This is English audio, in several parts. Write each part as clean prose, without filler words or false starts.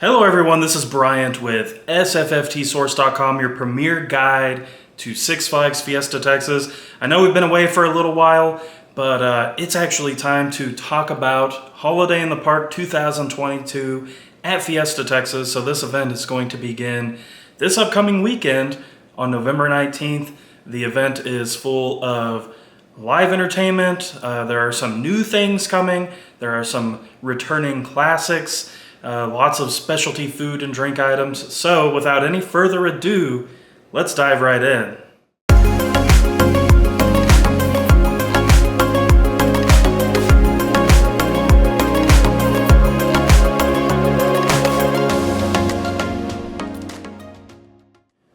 Hello everyone, this is Bryant with sfftsource.com, your premier guide to Six Flags Fiesta Texas. I know we've been away for a little while, but it's actually time to talk about Holiday in the Park 2022 at Fiesta Texas. So this event is going to begin this upcoming weekend on November 19th. The event is full of live entertainment. There are some new things coming. There are some returning classics. Lots of specialty food and drink items. So without any further ado, let's dive right in.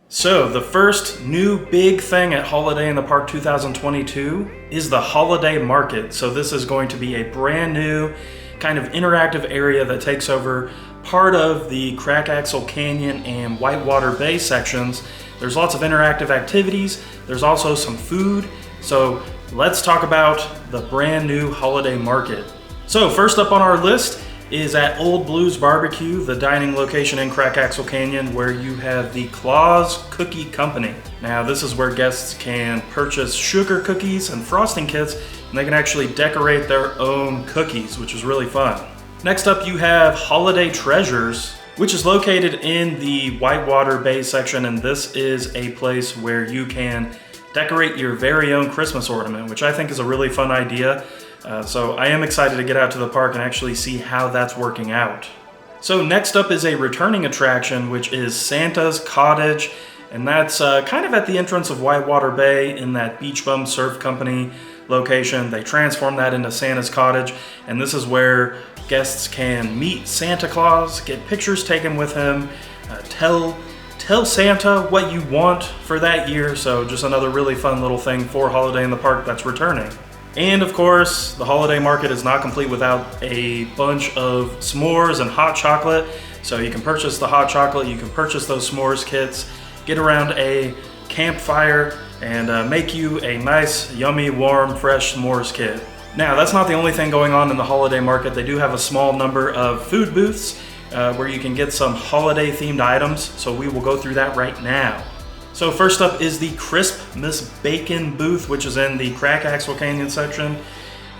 So the first new big thing at Holiday in the Park 2022 is the Holiday Market. So this is going to be a brand new kind of interactive area that takes over part of the Crack Axle Canyon and Whitewater Bay sections. There's lots of interactive activities. There's also some food. So let's talk about the brand new Holiday Market. So first up on our list is at Old Blues Barbecue, the dining location in Crack Axle Canyon, where you have the Claus Cookie Company. Now this is where guests can purchase sugar cookies and frosting kits, and they can actually decorate their own cookies, which is really fun. Next up you have Holiday Treasures, which is located in the Whitewater Bay section, and this is a place where you can decorate your very own Christmas ornament, which I think is a really fun idea. So I am excited to get out to the park and actually see how that's working out. So next up is a returning attraction, which is Santa's Cottage, and that's kind of at the entrance of Whitewater Bay in that Beach Bum Surf Company location. They transformed that into Santa's Cottage, and this is where guests can meet Santa Claus, get pictures taken with him, tell Santa what you want for that year. So just another really fun little thing for Holiday in the Park that's returning. And of course, the Holiday Market is not complete without a bunch of s'mores and hot chocolate. So you can purchase the hot chocolate, you can purchase those s'mores kits, get around a campfire, and make you a nice, yummy, warm, fresh s'mores kit. Now, that's not the only thing going on in the Holiday Market. They do have a small number of food booths where you can get some holiday-themed items. So we will go through that right now. So first up is the Crispmas Bacon booth, which is in the Crack Axle Canyon section.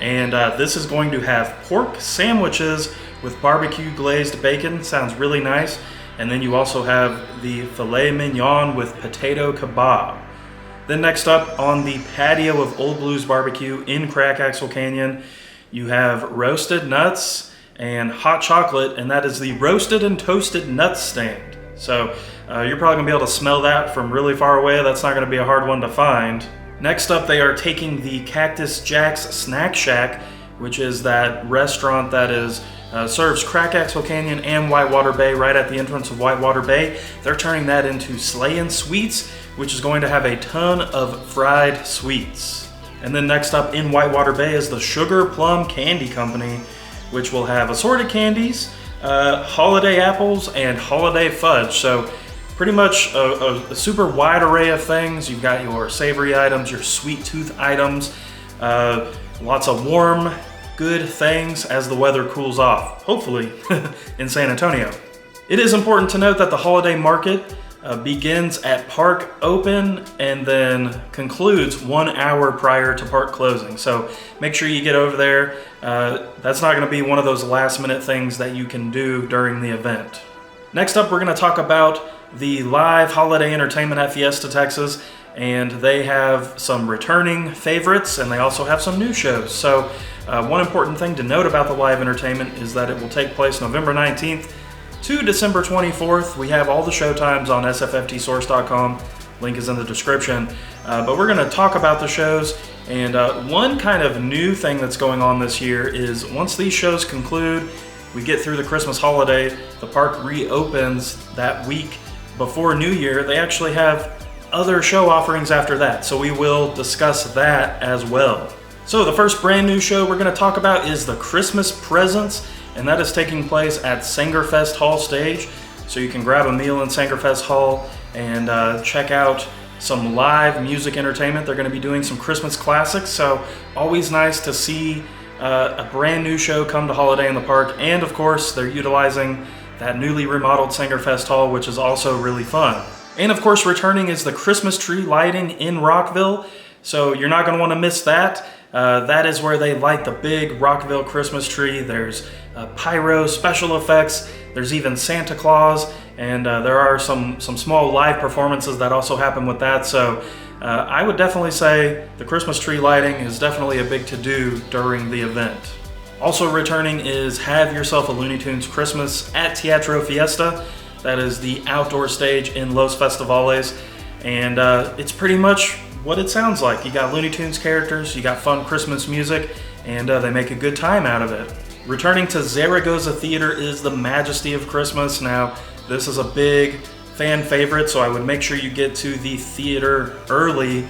And this is going to have pork sandwiches with barbecue glazed bacon. Sounds really nice. And then you also have the filet mignon with potato kebab. Then next up on the patio of Old Blues Barbecue in Crack Axle Canyon, you have roasted nuts and hot chocolate, and that is the Roasted and Toasted Nuts stand. So you're probably gonna be able to smell that from really far away. That's not gonna be a hard one to find. Next up, they are taking the Cactus Jack's Snack Shack, which is that restaurant that serves Crack Axle Canyon and Whitewater Bay right at the entrance of Whitewater Bay. They're turning that into Slayin' Sweets, which is going to have a ton of fried sweets. And then next up in Whitewater Bay is the Sugar Plum Candy Company, which will have assorted candies, holiday apples, and holiday fudge. So pretty much a super wide array of things. You've got your savory items, your sweet tooth items, lots of warm, good things as the weather cools off, hopefully, in San Antonio. It is important to note that the Holiday Market begins at park open and then concludes 1 hour prior to park closing. So make sure you get over there. That's not gonna be one of those last minute things that you can do during the event. Next up, we're gonna talk about the live holiday entertainment at Fiesta Texas, and they have some returning favorites and they also have some new shows. So one important thing to note about the live entertainment is that it will take place November 19th to December 24th. We have all the show times on sfftsource.com. Link is in the description. But we're gonna talk about the shows, and one kind of new thing that's going on this year is once these shows conclude, we get through the Christmas holiday, the park reopens that week before New Year. They actually have other show offerings after that, so we will discuss that as well. So the first brand new show we're gonna talk about is the Christmas Presents, and that is taking place at Sangerfest Hall Stage. So you can grab a meal in Sangerfest Hall and check out some live music entertainment. They're gonna be doing some Christmas classics, so always nice to see a brand new show come to Holiday in the Park. And of course, they're utilizing that newly remodeled Sangerfest Hall, which is also really fun. And of course, returning is the Christmas tree lighting in Rockville, so you're not going to want to miss that. That is where they light the big Rockville Christmas tree. There's pyro, special effects, there's even Santa Claus, and there are some small live performances that also happen with that. So I would definitely say the Christmas tree lighting is definitely a big to-do during the event. Also returning is Have Yourself a Looney Tunes Christmas at Teatro Fiesta. That is the outdoor stage in Los Festivales, and it's pretty much what it sounds like. You got Looney Tunes characters, you got fun Christmas music, and they make a good time out of it. Returning to Zaragoza Theater is the Majesty of Christmas. Now, this is a big fan favorite, so I would make sure you get to the theater early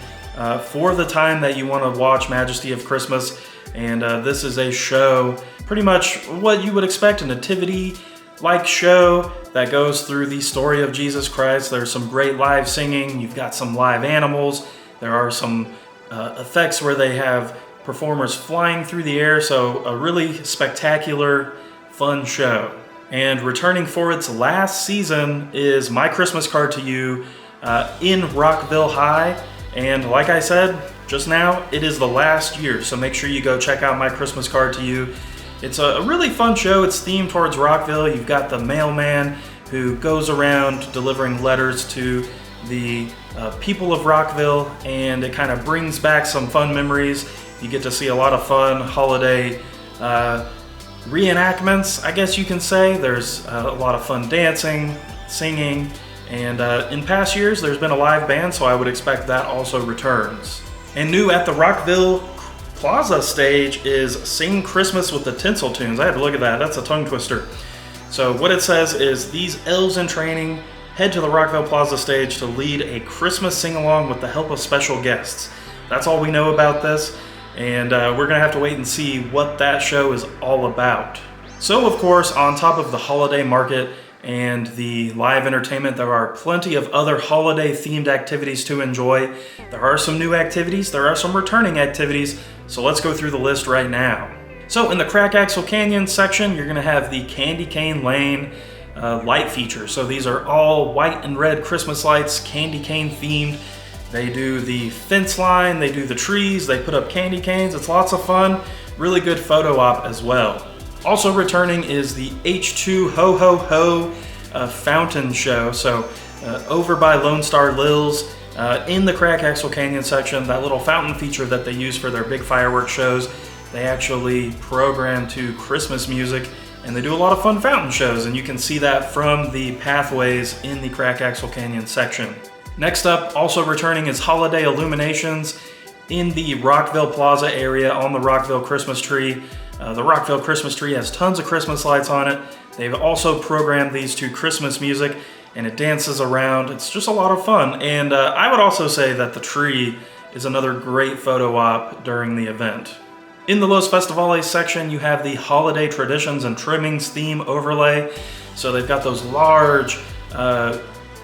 for the time that you want to watch Majesty of Christmas. And this is a show, pretty much what you would expect, a nativity-like show that goes through the story of Jesus Christ. There's some great live singing, you've got some live animals, there are some effects where they have performers flying through the air, so a really spectacular, fun show. And returning for its last season is My Christmas Card to You in Rockville High. And like I said just now, it is the last year, so make sure you go check out My Christmas Card to You. It's a really fun show. It's themed towards Rockville. You've got the mailman who goes around delivering letters to the people of Rockville, and it kind of brings back some fun memories. You get to see a lot of fun holiday reenactments, I guess you can say. There's a lot of fun dancing, singing, and in past years there's been a live band, so I would expect that also returns. And new at the Rockville Plaza stage is Sing Christmas with the Tinsel Tunes. I had to look at that, that's a tongue twister. So what it says is, these elves in training head to the Rockville Plaza stage to lead a Christmas sing-along with the help of special guests. That's all we know about this, and we're gonna have to wait and see what that show is all about. So of course, on top of the holiday market and the live entertainment, there are plenty of other holiday themed activities to enjoy. There are some new activities, there are some returning activities, so let's go through the list right now. So in the Crack Axle Canyon section, you're gonna have the Candy Cane Lane light feature. So these are all white and red Christmas lights, candy cane themed. They do the fence line, they do the trees, they put up candy canes. It's lots of fun, really good photo op as well. Also returning is the H2 Ho Ho Ho fountain show. So over by Lone Star Lil's in the Crack Axle Canyon section, that little fountain feature that they use for their big fireworks shows, they actually program to Christmas music, and they do a lot of fun fountain shows, and you can see that from the pathways in the Crack Axle Canyon section. Next up, also returning is holiday illuminations in the Rockville Plaza area on the Rockville Christmas Tree. The Rockville Christmas Tree has tons of Christmas lights on it. They've also programmed these to Christmas music, and it dances around. It's just a lot of fun, and I would also say that the tree is another great photo op during the event. In the Los Festivales section, you have the Holiday Traditions and Trimmings theme overlay. So they've got those large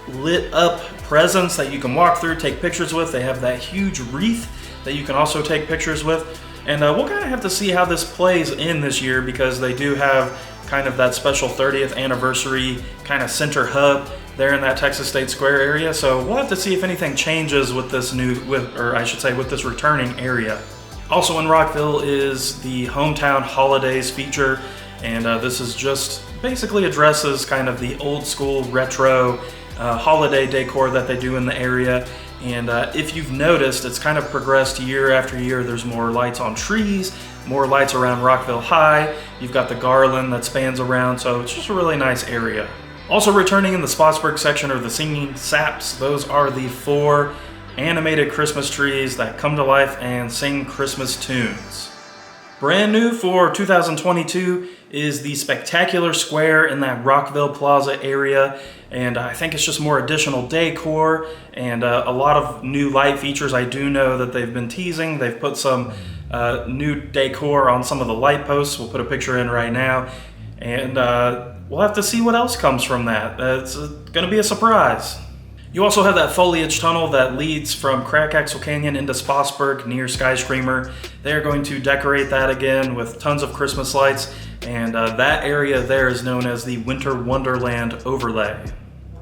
lit up presents that you can walk through, take pictures with. They have that huge wreath that you can also take pictures with. And we'll kind of have to see how this plays in this year, because they do have kind of that special 30th anniversary kind of center hub there in that Texas State Square area. So we'll have to see if anything changes with this with this returning area. Also in Rockville is the Hometown Holidays feature, and this is just basically addresses kind of the old school retro holiday decor that they do in the area. And if you've noticed, it's kind of progressed year after year. There's more lights on trees, more lights around Rockville High. You've got the garland that spans around, so it's just a really nice area. Also returning in the Spotsburg section are the Singing Saps. Those are the 4 animated Christmas trees that come to life and sing Christmas tunes. Brand new for 2022 is the Spectacular Square in that Rockville Plaza area, and I think it's just more additional decor and a lot of new light features. I do know that they've been teasing. They've put some new decor on some of the light posts. We'll put a picture in right now, and we'll have to see what else comes from that. It's going to be a surprise. You also have that foliage tunnel that leads from Crack Axle Canyon into Spotsburg near Skyscreamer. They're going to decorate that again with tons of Christmas lights. and that area there is known as the Winter Wonderland Overlay.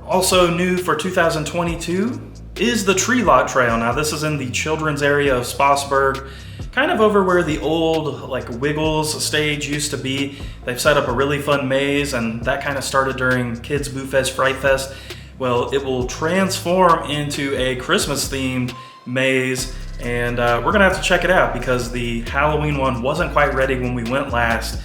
Also new for 2022 is the Tree Lot Trail. Now this is in the children's area of Spotsburg, kind of over where the old Wiggles stage used to be. They've set up a really fun maze, and that kind of started during Kids Boo Fest, Fright Fest. Well, it will transform into a Christmas themed maze, and we're gonna have to check it out because the Halloween one wasn't quite ready when we went last.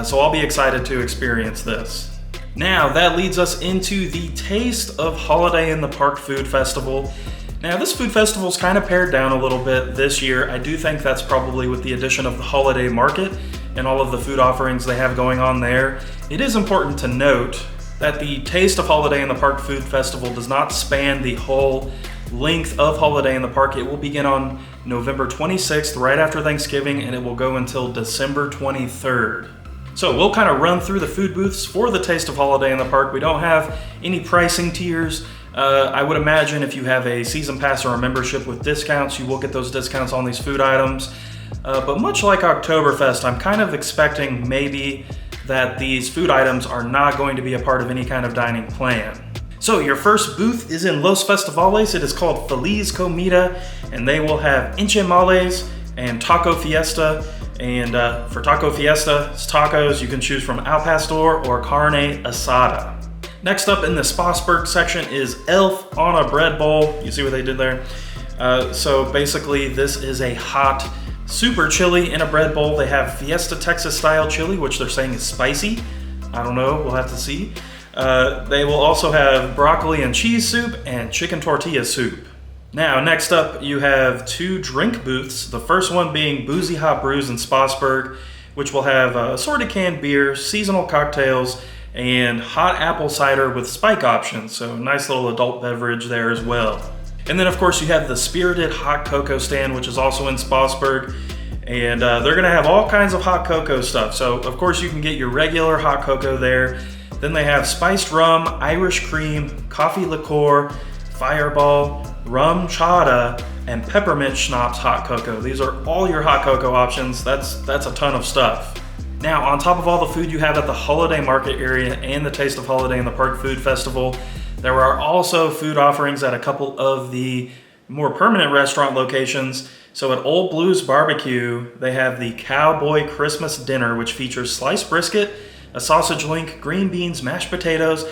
So I'll be excited to experience this. Now that leads us into the Taste of Holiday in the Park Food Festival. Now this food festival is kind of pared down a little bit this year. I do think that's probably with the addition of the holiday market and all of the food offerings they have going on there. It is important to note that the Taste of Holiday in the Park Food Festival does not span the whole length of Holiday in the Park. It will begin on November 26th, right after Thanksgiving, and it will go until December 23rd. So we'll kind of run through the food booths for the Taste of Holiday in the Park. We don't have any pricing tiers. I would imagine if you have a season pass or a membership with discounts, you will get those discounts on these food items. But much like Oktoberfest, I'm kind of expecting maybe that these food items are not going to be a part of any kind of dining plan. So your first booth is in Los Festivales. It is called Feliz Comida, and they will have enchimales and Taco Fiesta. And for Taco Fiesta, it's tacos. You can choose from al pastor or carne asada. Next up in the Spotsburg section is Elf on a Bread Bowl. You see what they did there? So basically this is a hot super chili in a bread bowl. They have Fiesta Texas style chili, which they're saying is spicy. I don't know, we'll have to see. They will also have broccoli and cheese soup and chicken tortilla soup. Now, next up, you have two drink booths. The first one being Boozy Hot Brews in Spotsburg, which will have assorted canned beer, seasonal cocktails, and hot apple cider with spike options. So nice little adult beverage there as well. And then, of course, you have the Spirited Hot Cocoa stand, which is also in Spotsburg. And they're gonna have all kinds of hot cocoa stuff. So, of course, you can get your regular hot cocoa there. Then they have spiced rum, Irish cream, coffee liqueur, fireball, rum chata, and peppermint schnapps hot cocoa. These are all your hot cocoa options. That's a ton of stuff. Now, on top of all the food you have at the holiday market area and the Taste of Holiday in the Park Food Festival, there are also food offerings at a couple of the more permanent restaurant locations. So at Old Blues Barbecue, they have the Cowboy Christmas Dinner, which features sliced brisket, a sausage link, green beans, mashed potatoes,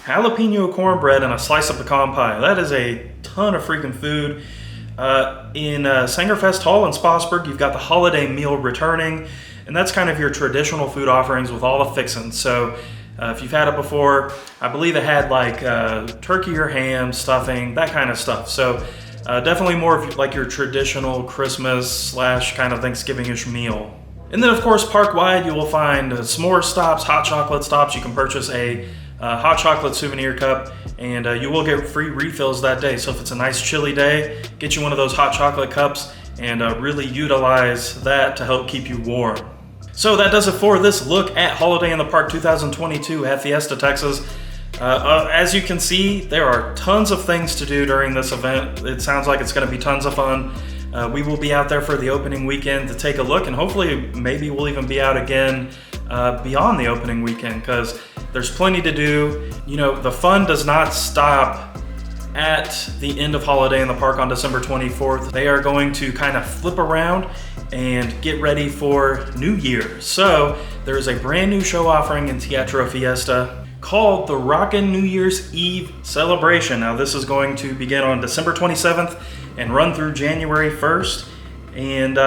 jalapeno cornbread, and a slice of pecan pie. That is a ton of freaking food. In Sangerfest Hall in Spotsburg, you've got the holiday meal returning, and that's kind of your traditional food offerings with all the fixins. So if you've had it before, I believe it had like turkey or ham, stuffing, that kind of stuff. So definitely more of like your traditional Christmas / kind of Thanksgiving-ish meal. And then of course, park-wide, you will find s'more stops, hot chocolate stops. You can purchase a hot chocolate souvenir cup, and you will get free refills that day. So if it's a nice chilly day, get you one of those hot chocolate cups and really utilize that to help keep you warm. So that does it for this look at Holiday in the Park 2022 at Fiesta Texas. As you can see, there are tons of things to do during this event. It sounds like it's going to be tons of fun. We will be out there for the opening weekend to take a look, and hopefully maybe we'll even be out again beyond the opening weekend, because there's plenty to do. You know, the fun does not stop at the end of Holiday in the Park on December 24th. They are going to kind of flip around and get ready for New Year. So there is a brand new show offering in Teatro Fiesta called the Rockin' New Year's Eve Celebration. Now this is going to begin on December 27th and run through January 1st. And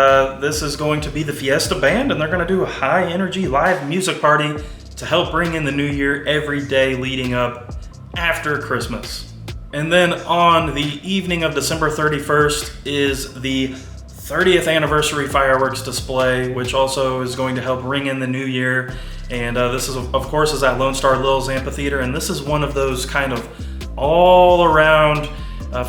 this is going to be the Fiesta Band, and they're gonna do a high energy live music party to help bring in the new year every day leading up after Christmas. And then on the evening of December 31st is the 30th anniversary fireworks display, which also is going to help ring in the new year. And this is, of course, is at Lone Star Lil's Amphitheater, and this is one of those kind of all around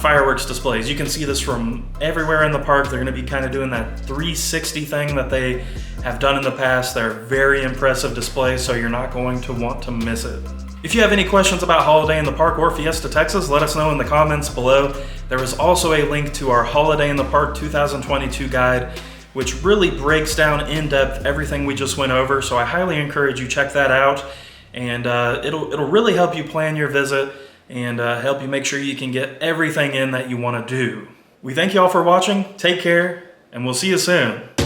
fireworks displays. You can see this from everywhere in the park. They're going to be kind of doing that 360 thing that they have done in the past. They're very impressive displays, so you're not going to want to miss it. If you have any questions about Holiday in the Park or Fiesta Texas, let us know in the comments below. There is also a link to our Holiday in the Park 2022 guide, which really breaks down in depth everything we just went over. So I highly encourage you check that out, and it'll really help you plan your visit and help you make sure you can get everything in that you want to do. We thank you all for watching. Take care, and we'll see you soon.